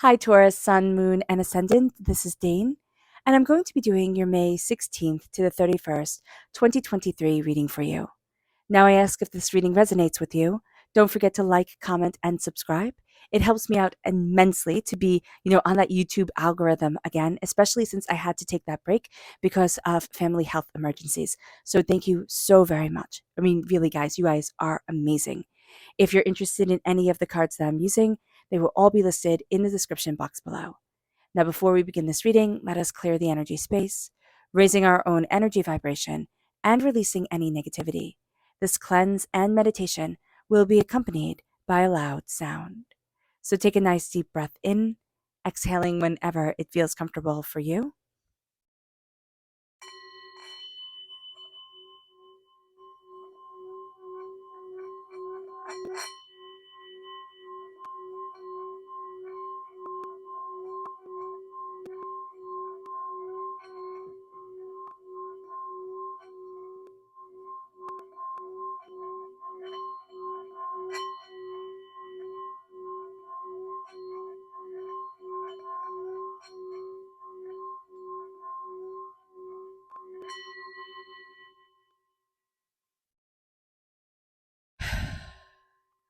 Hi, Taurus, Sun, Moon, and Ascendant. This is Dane, and I'm going to be doing your May 16th to the 31st, 2023 reading for you. Now, I ask if this reading resonates with you. Don't forget to like, comment, and subscribe. It helps me out immensely to be, on that YouTube algorithm again, especially since I had to take that break because of family health emergencies. So, thank you so very much. I mean, really, guys, you guys are amazing. If you're interested in any of the cards that I'm using, they will all be listed in the description box below. Now, before we begin this reading, let us clear the energy space, raising our own energy vibration and releasing any negativity. This cleanse and meditation will be accompanied by a loud sound. So take a nice deep breath in, exhaling whenever it feels comfortable for you.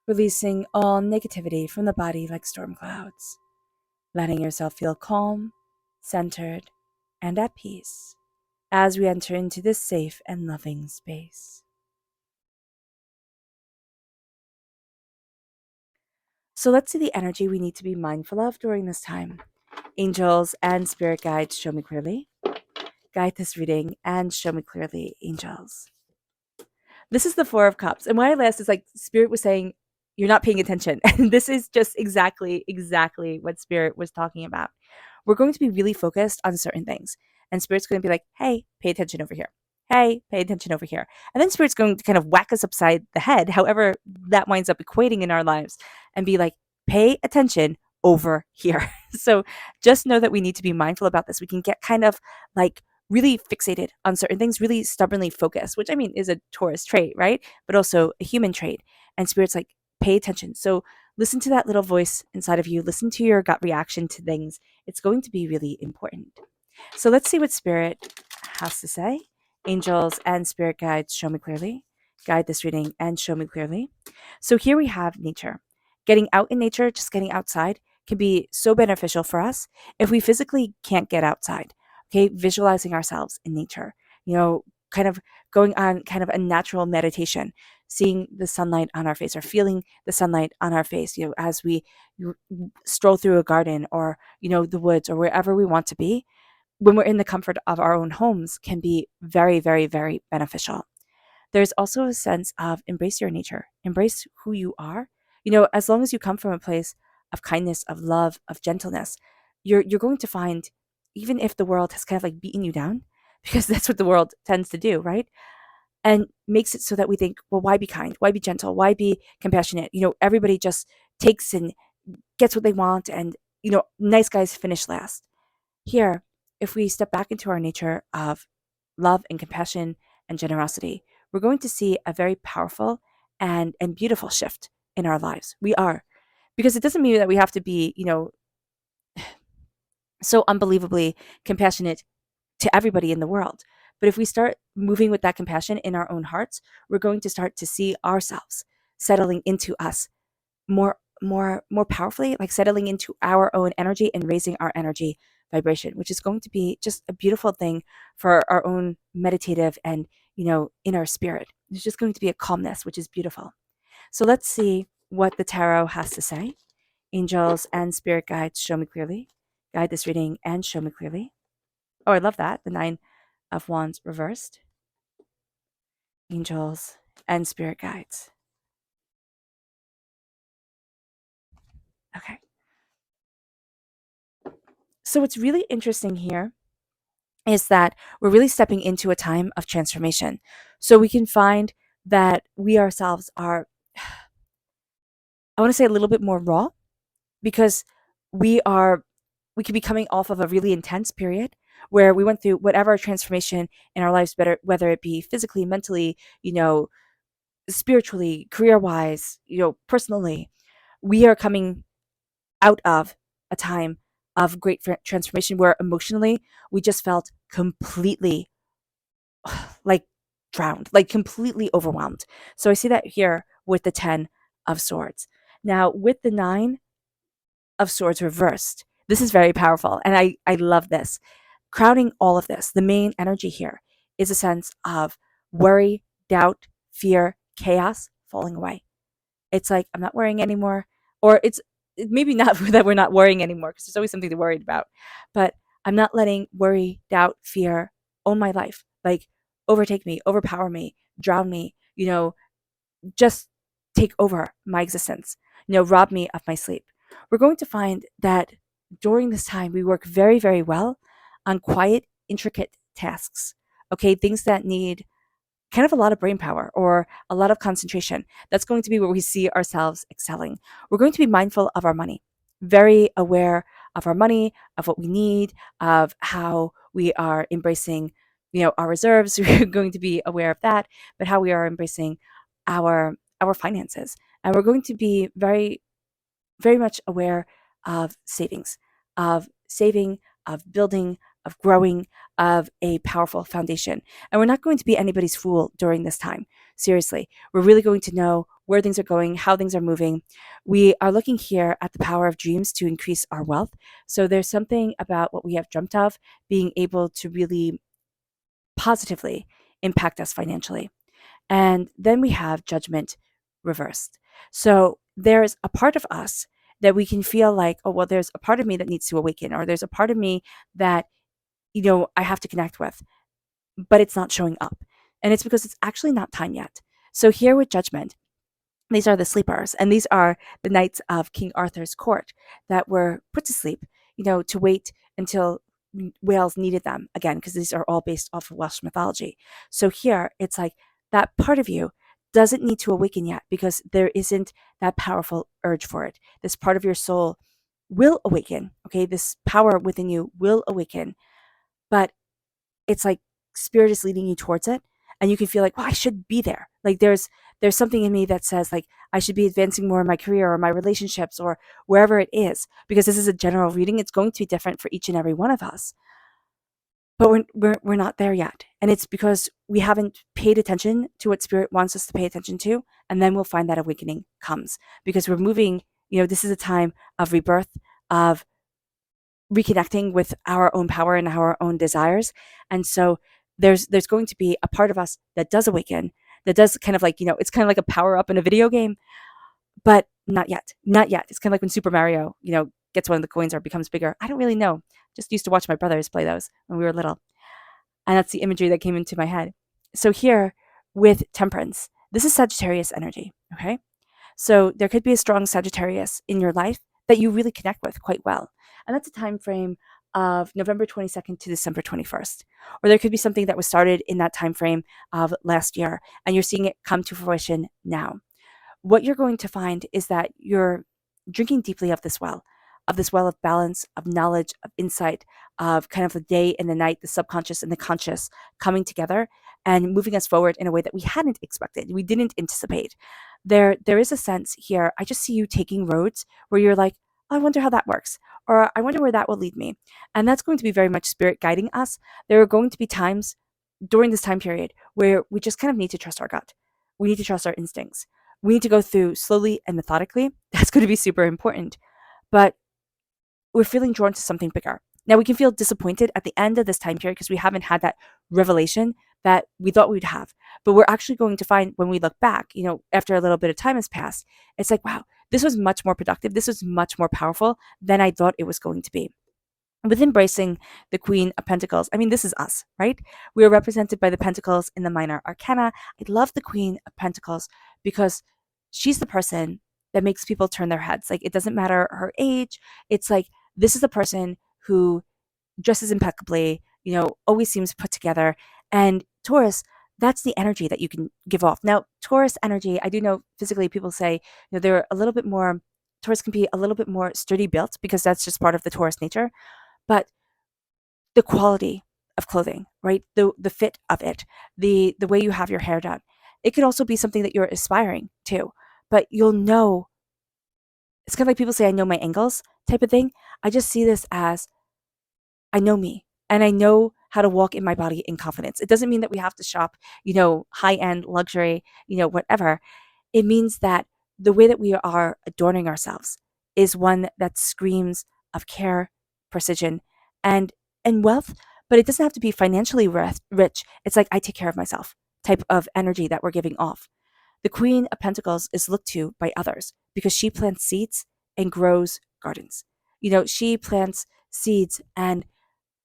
Releasing all negativity from the body like storm clouds, letting yourself feel calm, centered, and at peace as we enter into this safe and loving space. So let's see the energy we need to be mindful of during this time. Angels and spirit guides, show me clearly. Guide this reading and show me clearly, angels. This is the Four of Cups. And why I laughed is like Spirit was saying, you're not paying attention. And this is just exactly what Spirit was talking about. We're going to be really focused on certain things. And Spirit's going to be like, hey, pay attention over here. Hey, pay attention over here. And then Spirit's going to kind of whack us upside the head, however that winds up equating in our lives, and be like, pay attention over here. So just know that we need to be mindful about this. We can get kind of like really fixated on certain things, really stubbornly focused, which I mean is a Taurus trait, right? But also a human trait. And Spirit's like, pay attention. So listen to that little voice inside of you. Listen to your gut reaction to things. It's going to be really important. So let's see what Spirit has to say. Angels and spirit guides, show me clearly. Guide this reading and show me clearly. So here we have nature. Getting out in nature, just getting outside, can be so beneficial for us if we physically can't get outside. Okay, visualizing ourselves in nature, kind of going on kind of a natural meditation, seeing the sunlight on our face or feeling the sunlight on our face, as we stroll through a garden or, the woods or wherever we want to be when we're in the comfort of our own homes can be very, very, very beneficial. There's also a sense of embrace your nature, embrace who you are. As long as you come from a place of kindness, of love, of gentleness, you're going to find, even if the world has kind of like beaten you down, because that's what the world tends to do, right? And makes it so that we think, well, why be kind? Why be gentle? Why be compassionate? Everybody just takes and gets what they want, and nice guys finish last. Here, if we step back into our nature of love and compassion and generosity, we're going to see a very powerful and beautiful shift in our lives. We are. Because it doesn't mean that we have to be, so unbelievably compassionate to everybody in the world. But if we start moving with that compassion in our own hearts, we're going to start to see ourselves settling into us more powerfully, like settling into our own energy and raising our energy vibration, which is going to be just a beautiful thing for our own meditative and, inner spirit. There's just going to be a calmness, which is beautiful. So let's see what the tarot has to say. Angels and spirit guides, show me clearly. Guide this reading and show me clearly. Oh, I love that. The Nine of Wands reversed. Angels and spirit guides. Okay. So what's really interesting here is that we're really stepping into a time of transformation. So we can find that we ourselves are, I want to say, a little bit more raw, because we are we could be coming off of a really intense period where we went through whatever transformation in our lives, better whether it be physically, mentally, spiritually, career wise, personally. We are coming out of a time of great transformation where emotionally we just felt completely like drowned, like completely overwhelmed. So I see that here with the 10 of swords. Now, with the 9 of swords reversed, this is very powerful. And I love this. Crowding all of this, the main energy here is a sense of worry, doubt, fear, chaos falling away. It's like, I'm not worrying anymore. Or maybe not that we're not worrying anymore, because there's always something to worry about. But I'm not letting worry, doubt, fear own my life. Like, overtake me, overpower me, drown me, just take over my existence, rob me of my sleep. We're going to find that during this time, we work very, very well on quiet, intricate tasks. Okay, things that need kind of a lot of brain power or a lot of concentration. That's going to be where we see ourselves excelling. We're going to be mindful of our money, very aware of our money, of what we need, of how we are embracing, our reserves. We're going to be aware of that, but how we are embracing our finances. And we're going to be very, very much aware of savings, of saving, of building, of growing, of a powerful foundation. And we're not going to be anybody's fool during this time. Seriously, we're really going to know where things are going, how things are moving. We are looking here at the power of dreams to increase our wealth. So there's something about what we have dreamt of being able to really positively impact us financially. And then we have judgment reversed. So there's a part of us that we can feel like, oh, well, there's a part of me that needs to awaken, or there's a part of me that, I have to connect with, but it's not showing up. And it's because it's actually not time yet. So here with judgment, these are the sleepers, and these are the knights of King Arthur's court that were put to sleep, to wait until Wales needed them again, because these are all based off of Welsh mythology. So here, it's like that part of you doesn't need to awaken yet because there isn't that powerful urge for it. This part of your soul will awaken, okay? This power within you will awaken, but it's like spirit is leading you towards it, and you can feel like, well, I should be there. Like there's something in me that says like I should be advancing more in my career or my relationships or wherever it is, because this is a general reading. It's going to be different for each and every one of us, but we're not there yet, and it's because we haven't paid attention to what spirit wants us to pay attention to, and then we'll find that awakening comes because we're moving. This is a time of rebirth, of reconnecting with our own power and our own desires. And so there's going to be a part of us that does awaken, that does kind of like, it's kind of like a power up in a video game, but not yet. Not yet. It's kind of like when Super Mario, gets one of the coins or becomes bigger. I don't really know. Just used to watch my brothers play those when we were little. And that's the imagery that came into my head. So here with Temperance, this is Sagittarius energy, okay? So there could be a strong Sagittarius in your life that you really connect with quite well. And that's a time frame of November 22nd to December 21st. Or there could be something that was started in that time frame of last year and you're seeing it come to fruition now. What you're going to find is that you're drinking deeply of this well of balance, of knowledge, of insight, of kind of the day and the night, the subconscious and the conscious coming together and moving us forward in a way that we hadn't expected, we didn't anticipate. There is a sense here. I just see you taking roads where you're like, oh, I wonder how that works, or I wonder where that will lead me. And that's going to be very much spirit guiding us. There are going to be times during this time period where we just kind of need to trust our gut. We need to trust our instincts. We need to go through slowly and methodically. That's going to be super important. But we're feeling drawn to something bigger. Now, we can feel disappointed at the end of this time period because we haven't had that revelation that we thought we'd have. But we're actually going to find when we look back, after a little bit of time has passed, it's like, wow, this was much more productive. This was much more powerful than I thought it was going to be. With embracing the Queen of Pentacles, I mean, this is us, right? We are represented by the Pentacles in the minor arcana. I love the Queen of Pentacles because she's the person that makes people turn their heads. Like, it doesn't matter her age. It's like, this is the person who dresses impeccably, always seems put together. And Taurus, that's the energy that you can give off. Now, Taurus energy, I do know physically people say, they're a little bit more, Taurus can be a little bit more sturdy built because that's just part of the Taurus nature. But the quality of clothing, right? The fit of it, the way you have your hair done. It could also be something that you're aspiring to, but you'll know. It's kind of like people say, I know my angles type of thing. I just see this as I know me and I know how to walk in my body in confidence. It doesn't mean that we have to shop, high end luxury, whatever. It means that the way that we are adorning ourselves is one that screams of care, precision, and and wealth, but it doesn't have to be financially rich. It's like I take care of myself type of energy that we're giving off. The Queen of Pentacles is looked to by others because she plants seeds and grows gardens. She plants seeds and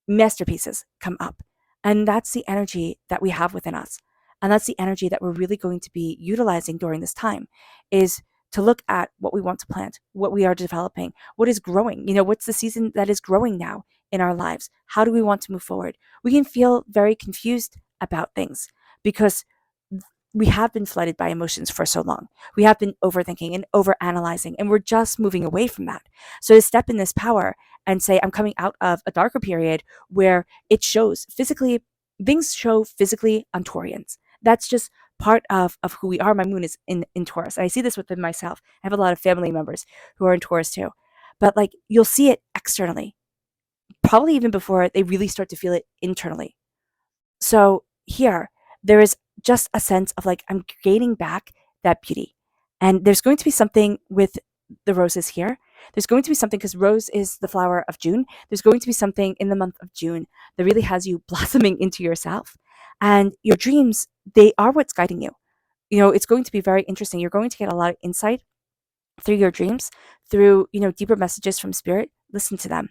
masterpieces come up. And that's the energy that we have within us. And that's the energy that we're really going to be utilizing during this time is to look at what we want to plant, what we are developing, what is growing. What's the season that is growing now in our lives? How do we want to move forward? We can feel very confused about things because we have been flooded by emotions for so long. We have been overthinking and overanalyzing, and we're just moving away from that. So to step in this power and say, I'm coming out of a darker period where it shows physically, things show physically on Taurians. That's just part of who we are. My moon is in Taurus. I see this within myself. I have a lot of family members who are in Taurus too. But like you'll see it externally, probably even before they really start to feel it internally. So here, there is just a sense of like, I'm gaining back that beauty. And there's going to be something with the roses here. There's going to be something because rose is the flower of June. There's going to be something in the month of June that really has you blossoming into yourself. And your dreams, they are what's guiding you. It's going to be very interesting. You're going to get a lot of insight through your dreams, through, deeper messages from spirit. Listen to them.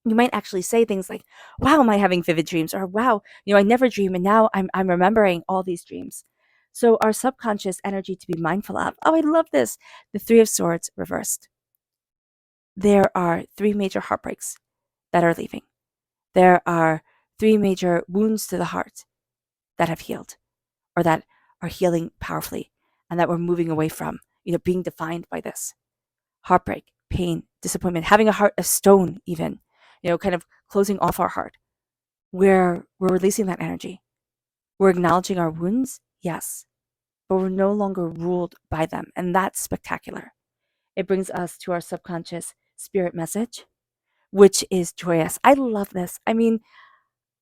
You might actually say things like, wow, am I having vivid dreams? Or wow, I never dream and now I'm remembering all these dreams. So our subconscious energy to be mindful of. Oh, I love this. The Three of Swords reversed. There are three major heartbreaks that are leaving. There are three major wounds to the heart that have healed or that are healing powerfully and that we're moving away from, being defined by this. Heartbreak, pain, disappointment, having a heart of stone even, kind of closing off our heart. We're releasing that energy. We're acknowledging our wounds, yes, but we're no longer ruled by them. And that's spectacular. It brings us to our subconscious spirit message, which is joyous. I love this. I mean,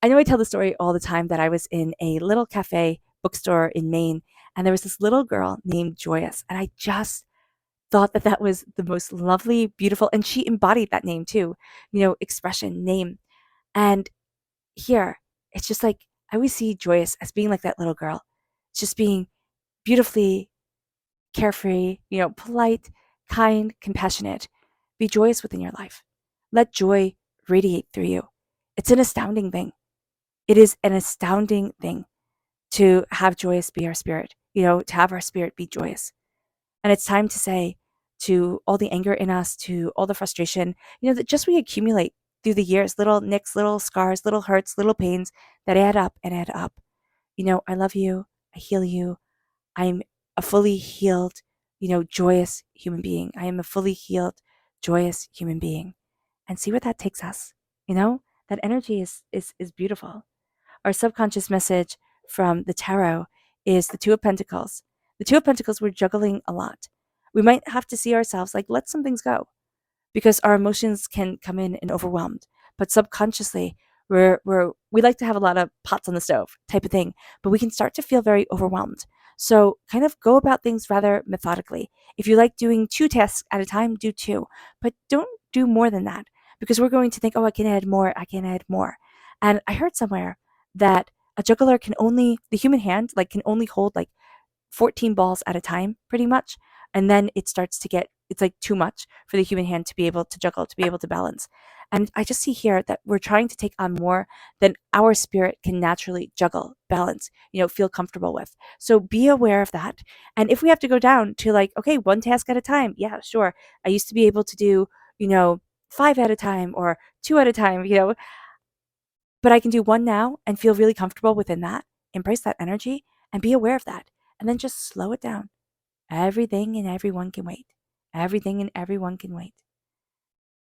I know I tell the story all the time that I was in a little cafe bookstore in Maine, and there was this little girl named Joyous. And I just thought that that was the most lovely, beautiful, and she embodied that name too, expression, name. And here, it's just like I always see Joyous as being like that little girl. It's just being beautifully carefree, polite, kind, compassionate. Be joyous within your life. Let joy radiate through you. It's an astounding thing. It is an astounding thing to have joyous be our spirit, to have our spirit be joyous. And it's time to say to all the anger in us, to all the frustration, that just we accumulate through the years, little nicks, little scars, little hurts, little pains that add up and add up. I love you. I heal you. I'm a fully healed, joyous human being. I am a fully healed, joyous human being. And see where that takes us. That energy is beautiful. Our subconscious message from the tarot is the Two of Pentacles. The Two of Pentacles, we're juggling a lot. We might have to see ourselves like, let some things go because our emotions can come in and overwhelmed. But subconsciously, we like to have a lot of pots on the stove type of thing, but we can start to feel very overwhelmed. So kind of go about things rather methodically. If you like doing 2 tasks at a time, do 2, but don't do more than that because we're going to think, oh, I can add more, I can add more. And I heard somewhere that a juggler the human hand, like can only hold like 14 balls at a time, pretty much. And then it starts to it's like too much for the human hand to be able to juggle, to be able to balance. And I just see here that we're trying to take on more than our spirit can naturally juggle, balance, feel comfortable with. So be aware of that. And if we have to go down to like, okay, 1 task at a time, yeah, sure. I used to be able to do, 5 at a time or 2 at a time, but I can do 1 now and feel really comfortable within that, embrace that energy and be aware of that. And then just slow it down. Everything and everyone can wait. Everything and everyone can wait.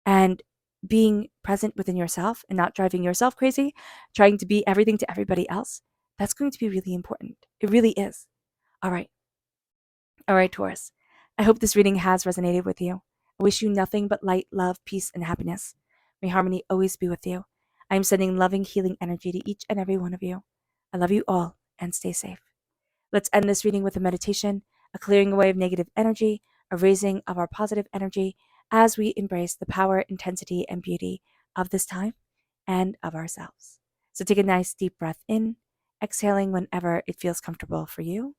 And being present within yourself and not driving yourself crazy, trying to be everything to everybody else, that's going to be really important. It really is. All right. All right, Taurus. I hope this reading has resonated with you. I wish you nothing but light, love, peace, and happiness. May harmony always be with you. I am sending loving, healing energy to each and every one of you. I love you all and stay safe. Let's end this reading with a meditation, a clearing away of negative energy, a raising of our positive energy as we embrace the power, intensity, and beauty of this time and of ourselves. So take a nice deep breath in, exhaling whenever it feels comfortable for you.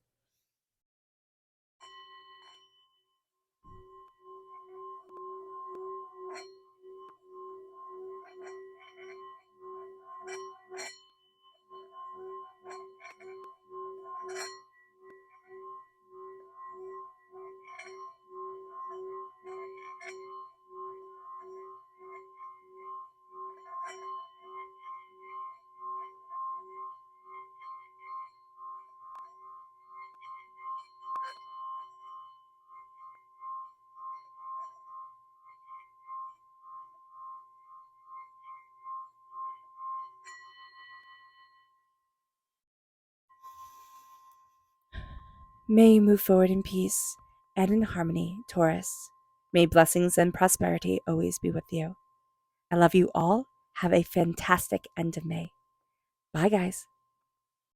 May you move forward in peace and in harmony, Taurus. May blessings and prosperity always be with you. I love you all. Have a fantastic end of May. Bye, guys.